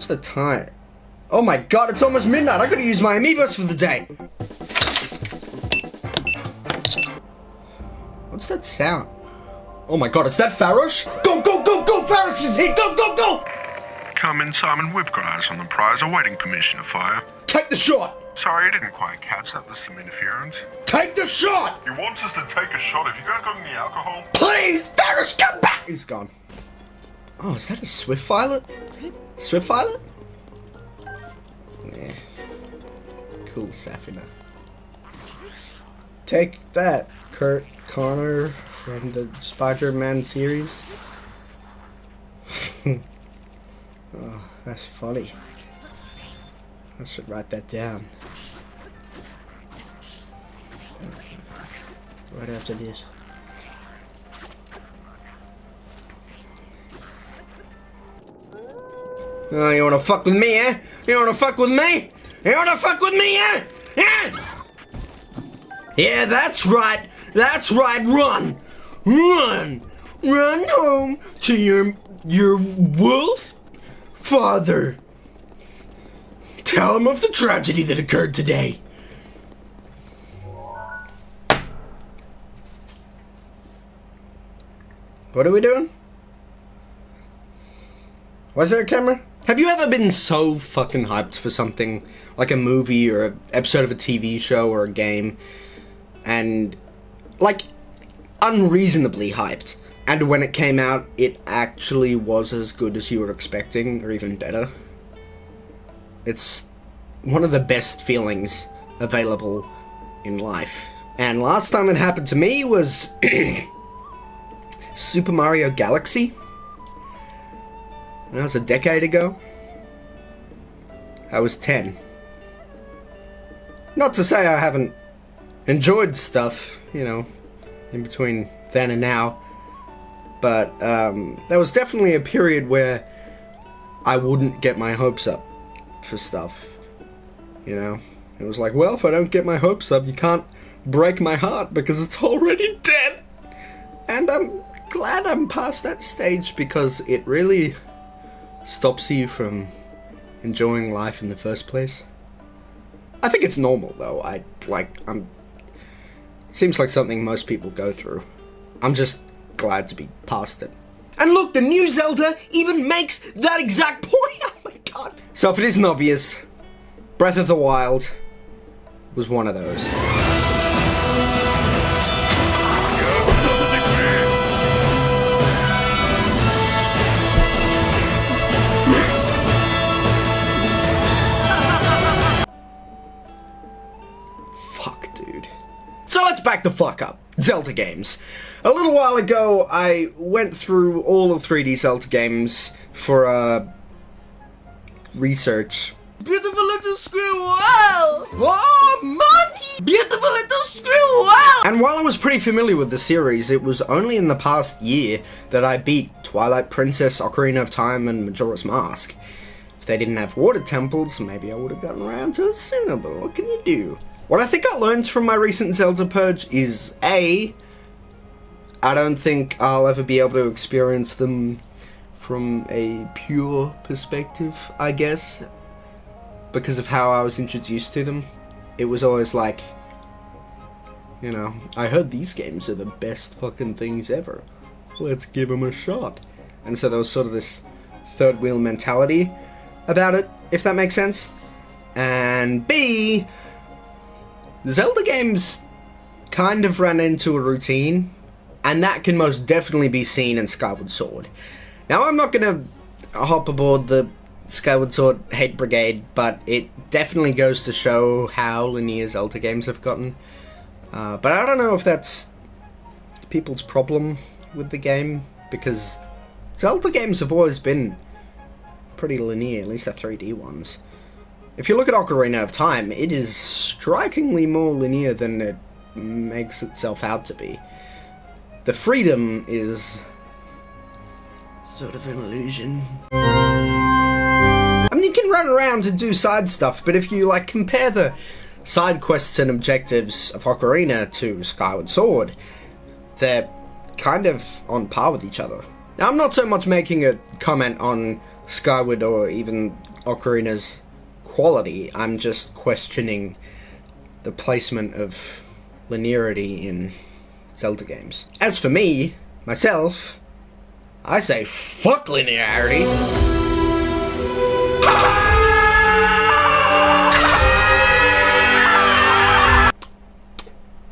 What's the time? Oh my god, it's almost midnight. I gotta use my amiibos for the day. What's that sound? Oh my god, it's that Farosh? Go, go, go, go! Farosh is here! Go, go, go! Come in, Simon. We've got eyes on the prize, awaiting permission to fire. Take the shot! Sorry, I didn't quite catch that. There's some interference. Take the shot! He wants us to take a shot. Have you guys got any alcohol? Please! Farosh, come back! He's gone. Oh, is that a Swift Violet? Swift Violet? Yeah. Cool, Safina. Take that, Kurt Connor from the Spider-Man series. Oh, that's funny. I should write that down. Right after this. Oh, you wanna fuck with me, eh? You wanna fuck with me? You wanna fuck with me, eh? Yeah? Yeah, that's right. That's right. Run. Run. Run home to your wolf father. Tell him of the tragedy that occurred today. What are we doing? Was there a camera? Have you ever been so fucking hyped for something, like a movie or an episode of a TV show or a game, and, like, unreasonably hyped, and when it came out, it actually was as good as you were expecting, or even better? It's one of the best feelings available in life. And last time it happened to me was Super Mario Galaxy. That was a decade ago. I was 10. Not to say I haven't enjoyed stuff, you know, in between then and now, but there was definitely a period where I wouldn't get my hopes up for stuff, you know? It was like, well, if I don't get my hopes up, you can't break my heart because it's already dead. And I'm glad I'm past that stage because it really stops you from enjoying life in the first place. I think it's normal though. Seems like something most people go through. I'm just glad to be past it. And look, the new Zelda even makes that exact point. Oh my god. So if it isn't obvious, Breath of the Wild was one of those. So let's back the fuck up. Zelda games. A little while ago, I went through all of 3D Zelda games for, research. Beautiful little squirrel! Oh, monkey! Beautiful little squirrel! And while I was pretty familiar with the series, it was only in the past year that I beat Twilight Princess, Ocarina of Time, and Majora's Mask. If they didn't have water temples, maybe I would have gotten around to it sooner, but what can you do? What I think I learned from my recent Zelda purge is A, I don't think I'll ever be able to experience them from a pure perspective, I guess, because of how I was introduced to them. It was always like, you know, I heard these games are the best fucking things ever. Let's give them a shot. And so there was sort of this third wheel mentality about it, if that makes sense. And B, Zelda games kind of ran into a routine, and that can most definitely be seen in Skyward Sword. Now, I'm not going to hop aboard the Skyward Sword hate brigade, but it definitely goes to show how linear Zelda games have gotten. But I don't know if that's people's problem with the game, because Zelda games have always been pretty linear, at least the 3D ones. If you look at Ocarina of Time, it is strikingly more linear than it makes itself out to be. The freedom is sort of an illusion. I mean, you can run around and do side stuff, but if you, like, compare the side quests and objectives of Ocarina to Skyward Sword, they're kind of on par with each other. Now, I'm not so much making a comment on Skyward or even Ocarina's quality. I'm just questioning the placement of linearity in Zelda games. As for me, myself, I say fuck linearity.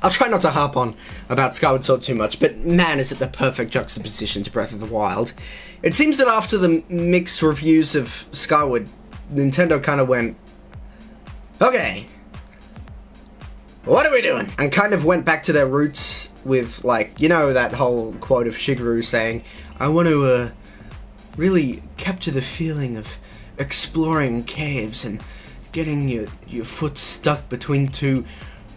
I'll try not to harp on about Skyward Sword too much, but man, is it the perfect juxtaposition to Breath of the Wild. It seems that after the mixed reviews of Skyward, Nintendo kind of went, okay, what are we doing? And kind of went back to their roots with, like, you know, that whole quote of Shigeru saying, I want to really capture the feeling of exploring caves and getting your foot stuck between two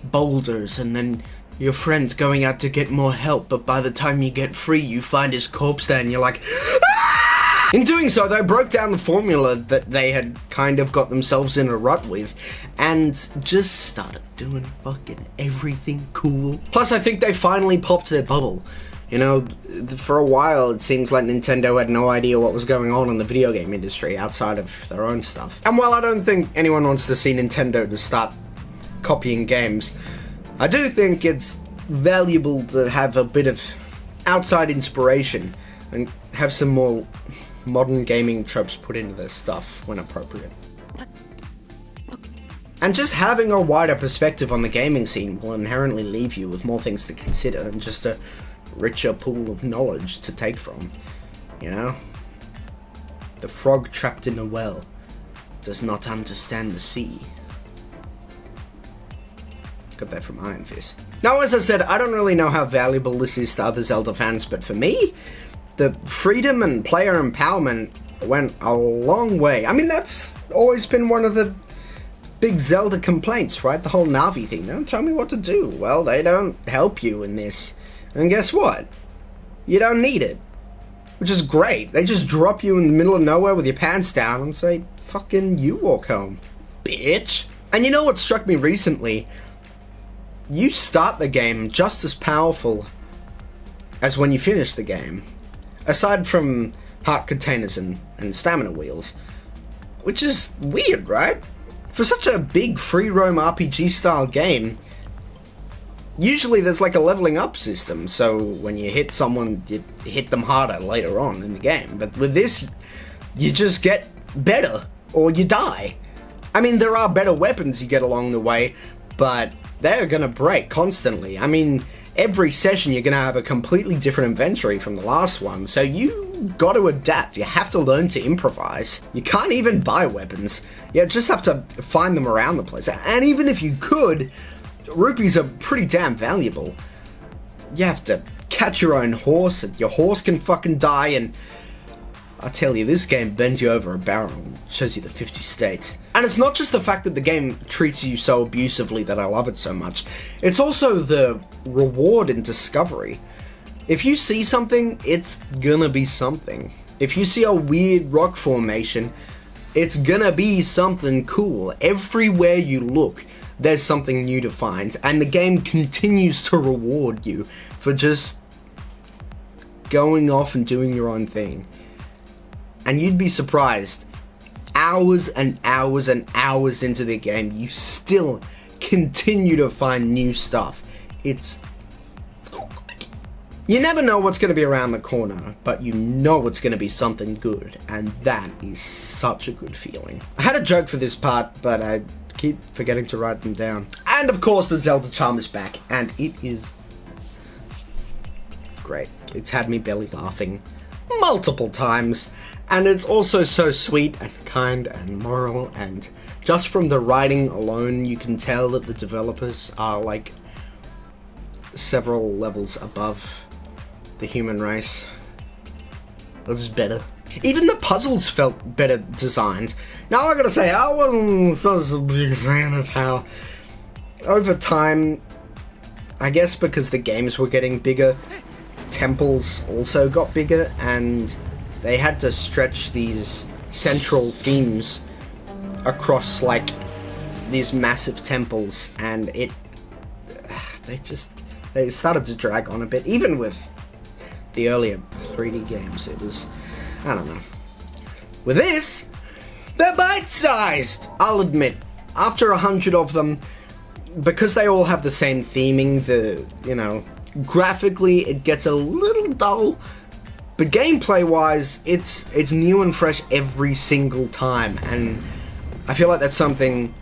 boulders and then your friends going out to get more help, but by the time you get free you find his corpse there and you're like, ah! In doing so, they broke down the formula that they had kind of got themselves in a rut with and just started doing fucking everything cool. Plus, I think they finally popped their bubble. You know, for a while it seems like Nintendo had no idea what was going on in the video game industry outside of their own stuff. And while I don't think anyone wants to see Nintendo to start copying games, I do think it's valuable to have a bit of outside inspiration and have some more modern gaming tropes put into their stuff when appropriate. And just having a wider perspective on the gaming scene will inherently leave you with more things to consider and just a richer pool of knowledge to take from, you know? The frog trapped in a well does not understand the sea. Got that from Iron Fist. Now, as I said, I don't really know how valuable this is to other Zelda fans, but for me, the freedom and player empowerment went a long way. I mean, that's always been one of the big Zelda complaints, right? The whole Navi thing. Don't tell me what to do. Well, they don't help you in this. And guess what? You don't need it. Which is great. They just drop you in the middle of nowhere with your pants down and say, fucking you walk home, bitch. And you know what struck me recently? You start the game just as powerful as when you finish the game. Aside from heart containers and stamina wheels. Which is weird, right? For such a big free roam RPG style game, usually there's like a leveling up system, so when you hit someone, you hit them harder later on in the game. But with this, you just get better, or you die. I mean, there are better weapons you get along the way, but they're gonna break constantly. I mean, every session you're gonna have a completely different inventory from the last one, so you gotta adapt. You have to learn to improvise. You can't even buy weapons. You just have to find them around the place. And even if you could, rupees are pretty damn valuable. You have to catch your own horse, and your horse can fucking die, and I tell you, this game bends you over a barrel and shows you the 50 states. And it's not just the fact that the game treats you so abusively that I love it so much, it's also the reward in discovery. If you see something, it's gonna be something. If you see a weird rock formation, it's gonna be something cool. Everywhere you look, there's something new to find, and the game continues to reward you for just going off and doing your own thing. And you'd be surprised, hours and hours and hours into the game, you still continue to find new stuff. It's so good. You never know what's going to be around the corner, but you know it's going to be something good, and that is such a good feeling. I had a joke for this part, but I keep forgetting to write them down. And of course, the Zelda charm is back, and it is great. It's had me belly laughing multiple times, and it's also so sweet and kind and moral, and just from the writing alone, you can tell that the developers are like several levels above the human race. This is better. Even the puzzles felt better designed. Now I gotta say, I wasn't such a big fan of how, over time, I guess because the games were getting bigger, temples also got bigger, and they had to stretch these central themes across like these massive temples, and they started to drag on a bit. Even with the earlier 3D games, it was, I don't know. With this, They're bite-sized! I'll admit, after 100 of them, because they all have the same theming, graphically it gets a little dull, but gameplay-wise, it's new and fresh every single time, and I feel like that's something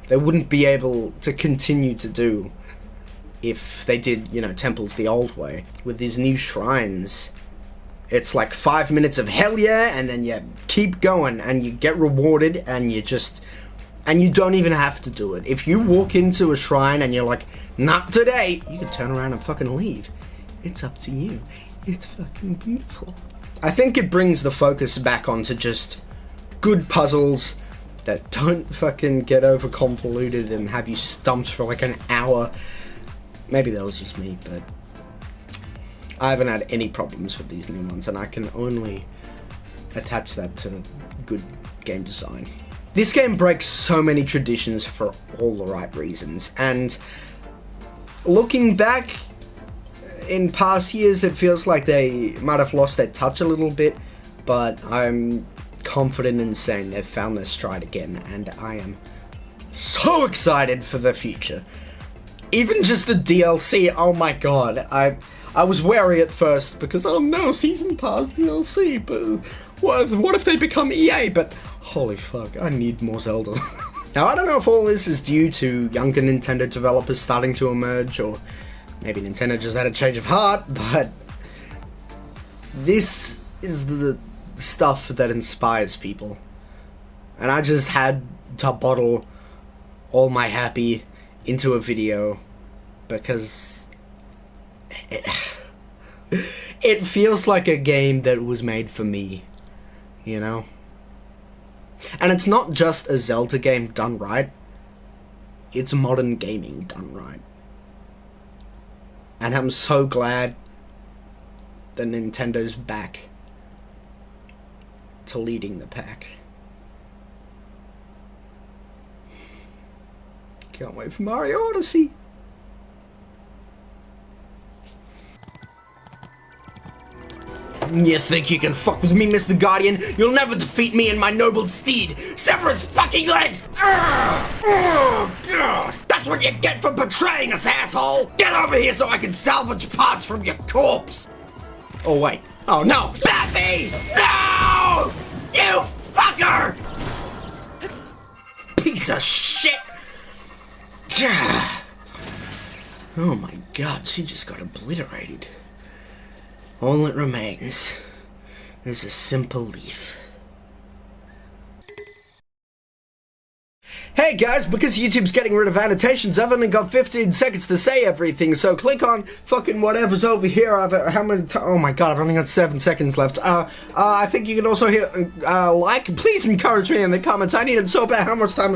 they wouldn't be able to continue to do if they did, temples the old way. With these new shrines, it's like 5 minutes of hell yeah, and then you keep going, and you get rewarded, and you don't even have to do it. If you walk into a shrine and you're like, not today, you can turn around and fucking leave. It's up to you. It's fucking beautiful. I think it brings the focus back onto just good puzzles that don't fucking get over convoluted and have you stumped for like an hour. Maybe that was just me, but I haven't had any problems with these new ones, and I can only attach that to good game design. This game breaks so many traditions for all the right reasons, and looking back in past years, it feels like they might have lost their touch a little bit, but I'm confident in saying they've found their stride again, and I am so excited for the future. Even just the DLC, oh my god, I was wary at first because, oh no, Season Pass DLC, but what if they become EA? But holy fuck, I need more Zelda. Now, I don't know if all this is due to younger Nintendo developers starting to emerge, or maybe Nintendo just had a change of heart, but this is the stuff that inspires people. And I just had to bottle all my happy into a video because it feels like a game that was made for me, And it's not just a Zelda game done right, it's modern gaming done right. And I'm so glad that Nintendo's back to leading the pack. Can't wait for Mario Odyssey. You think you can fuck with me, Mr. Guardian? You'll never defeat me and my noble steed! Sever his fucking legs! That's what you get for betraying us, asshole! Get over here so I can salvage parts from your corpse! Oh wait. Oh no! Bappy! No! You fucker! Piece of shit! Oh my god, she just got obliterated. All that remains is a simple leaf. Hey guys, because YouTube's getting rid of annotations, I've only got 15 seconds to say everything, so click on fucking whatever's over here. Oh my god, I've only got 7 seconds left. I think you can also hit like. Please encourage me in the comments. I need it so bad. How much time